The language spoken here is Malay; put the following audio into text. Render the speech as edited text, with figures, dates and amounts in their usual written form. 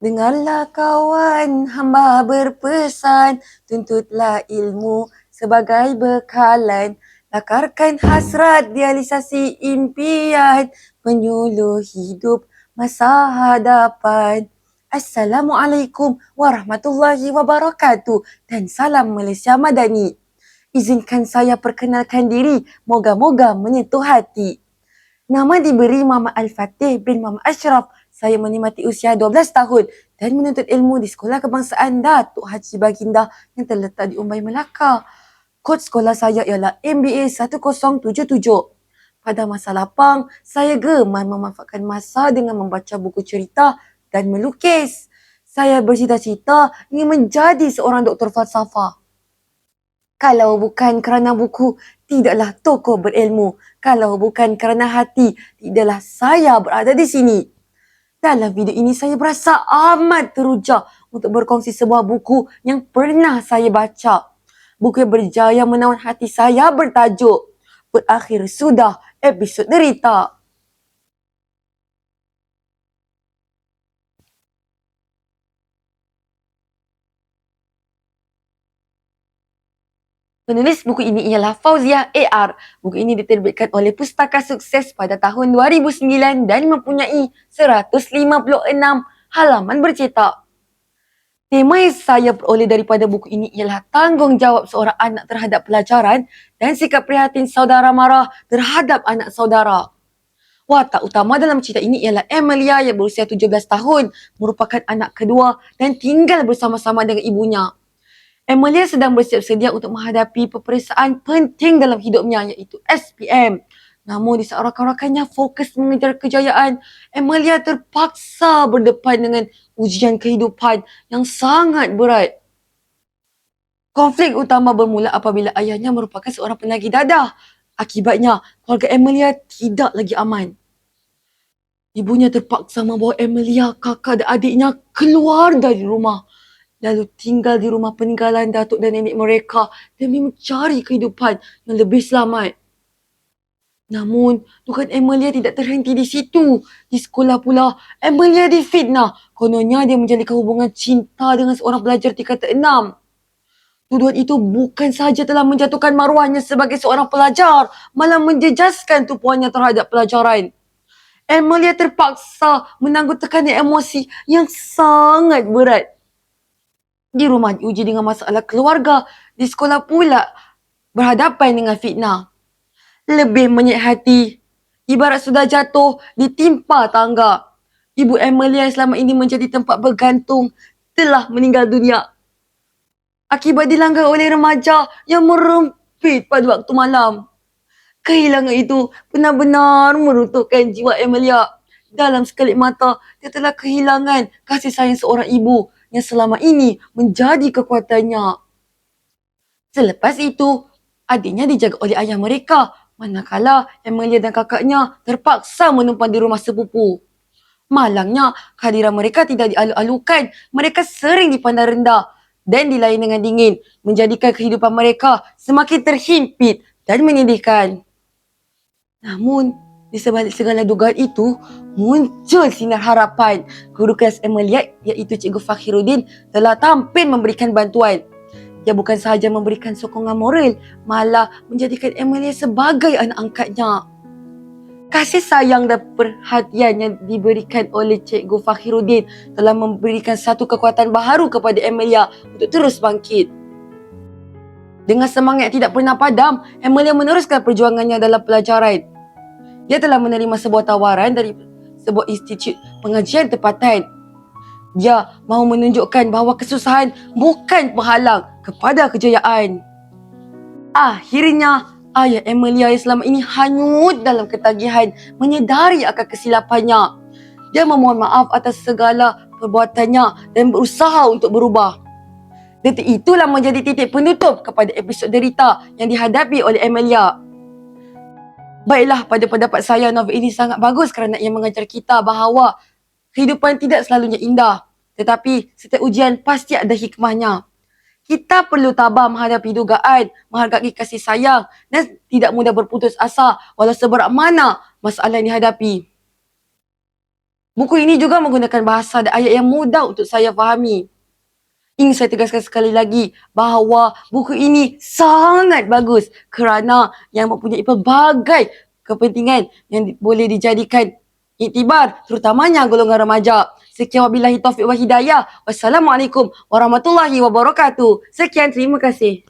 Dengarlah kawan, hamba berpesan, tuntutlah ilmu sebagai bekalan, lakarkan hasrat, realisasi impian, penyuluh hidup masa hadapan. Assalamualaikum warahmatullahi wabarakatuh dan salam Malaysia Madani. Izinkan saya perkenalkan diri, moga-moga menyentuh hati. Nama diberi Muhammad Al-Fatih bin Muhammad Ashraf. Saya menikmati usia 12 tahun dan menuntut ilmu di Sekolah Kebangsaan Datuk Haji Baginda yang terletak di Umbai Melaka. Kod sekolah saya ialah MBA 1077. Pada masa lapang, saya gemar memanfaatkan masa dengan membaca buku cerita dan melukis. Saya bercita-cita ingin menjadi seorang doktor falsafah. Kalau bukan kerana buku, tidaklah tokoh berilmu. Kalau bukan kerana hati, tidaklah saya berada di sini. Dalam video ini saya berasa amat teruja untuk berkongsi sebuah buku yang pernah saya baca. Buku yang berjaya menawan hati saya bertajuk Berakhir Sudah Episod Derita. Penulis buku ini ialah Fauziah AR. Buku ini diterbitkan oleh Pustaka Sukses pada tahun 2009 dan mempunyai 156 halaman bercetak. Tema yang saya peroleh daripada buku ini ialah tanggungjawab seorang anak terhadap pelajaran dan sikap prihatin saudara mara terhadap anak saudara. Watak utama dalam cerita ini ialah Amelia yang berusia 17 tahun, merupakan anak kedua dan tinggal bersama-sama dengan ibunya. Amelia sedang bersiap sedia untuk menghadapi peperiksaan penting dalam hidupnya iaitu SPM. Namun di saat rakan-rakannya fokus mengejar kejayaan, Amelia terpaksa berdepan dengan ujian kehidupan yang sangat berat. Konflik utama bermula apabila ayahnya merupakan seorang penagih dadah. Akibatnya, keluarga Amelia tidak lagi aman. Ibunya terpaksa membawa Amelia, kakak dan adiknya keluar dari rumah. Lalu tinggal di rumah peninggalan datuk dan nenek mereka demi mencari kehidupan yang lebih selamat. Namun, Tuan Amelia tidak terhenti di situ. Di sekolah pula, Amelia difitnah. Kononnya dia menjalinkan hubungan cinta dengan seorang pelajar tingkatan 6. Tuduhan itu bukan sahaja telah menjatuhkan maruahnya sebagai seorang pelajar, malah menjejaskan tumpuannya terhadap pelajaran. Amelia terpaksa menanggung tekanan emosi yang sangat berat. Di rumah diuji dengan masalah keluarga, di sekolah pula berhadapan dengan fitnah. Lebih menyedih hati, ibarat sudah jatuh ditimpa tangga. Ibu Amelia yang selama ini menjadi tempat bergantung telah meninggal dunia akibat dilanggar oleh remaja yang merempit pada waktu malam. Kehilangan itu benar-benar meruntuhkan jiwa Amelia. Dalam sekelip mata, dia telah kehilangan kasih sayang seorang ibu yang selama ini menjadi kekuatannya. Selepas itu, adiknya dijaga oleh ayah mereka, manakala Amelia dan kakaknya terpaksa menumpang di rumah sepupu. Malangnya, kehadiran mereka tidak dialu-alukan. Mereka sering dipandang rendah dan dilayan dengan dingin, menjadikan kehidupan mereka semakin terhimpit dan menyedihkan. Namun, di sebalik segala dugaan itu, muncul sinar harapan. Guru kelas Amelia, iaitu Cikgu Fakhiruddin, telah tampil memberikan bantuan. Dia bukan sahaja memberikan sokongan moral, malah menjadikan Amelia sebagai anak angkatnya. Kasih sayang dan perhatian yang diberikan oleh Cikgu Fakhiruddin telah memberikan satu kekuatan baharu kepada Amelia untuk terus bangkit. Dengan semangat yang tidak pernah padam, Amelia meneruskan perjuangannya dalam pelajaran. Dia telah menerima sebuah tawaran dari sebuah institut pengajian tempatan. Dia mahu menunjukkan bahawa kesusahan bukan penghalang kepada kejayaan. Akhirnya, ayah Amelia yang selama ini hanyut dalam ketagihan menyedari akan kesilapannya. Dia memohon maaf atas segala perbuatannya dan berusaha untuk berubah. Detik itulah menjadi titik penutup kepada episod derita yang dihadapi oleh Amelia. Baiklah, pada pendapat saya novel ini sangat bagus kerana ia mengajar kita bahawa kehidupan tidak selalunya indah. Tetapi setiap ujian pasti ada hikmahnya. Kita perlu tabah menghadapi dugaan, menghargai kasih sayang dan tidak mudah berputus asa walau seberat mana masalah yang dihadapi. Buku ini juga menggunakan bahasa dan ayat yang mudah untuk saya fahami. Ingin saya tegaskan sekali lagi bahawa buku ini sangat bagus kerana yang mempunyai pelbagai kepentingan yang boleh dijadikan iktibar, terutamanya golongan remaja. Sekian wabillahi taufiq wa hidayah. Wassalamualaikum warahmatullahi wabarakatuh. Sekian, terima kasih.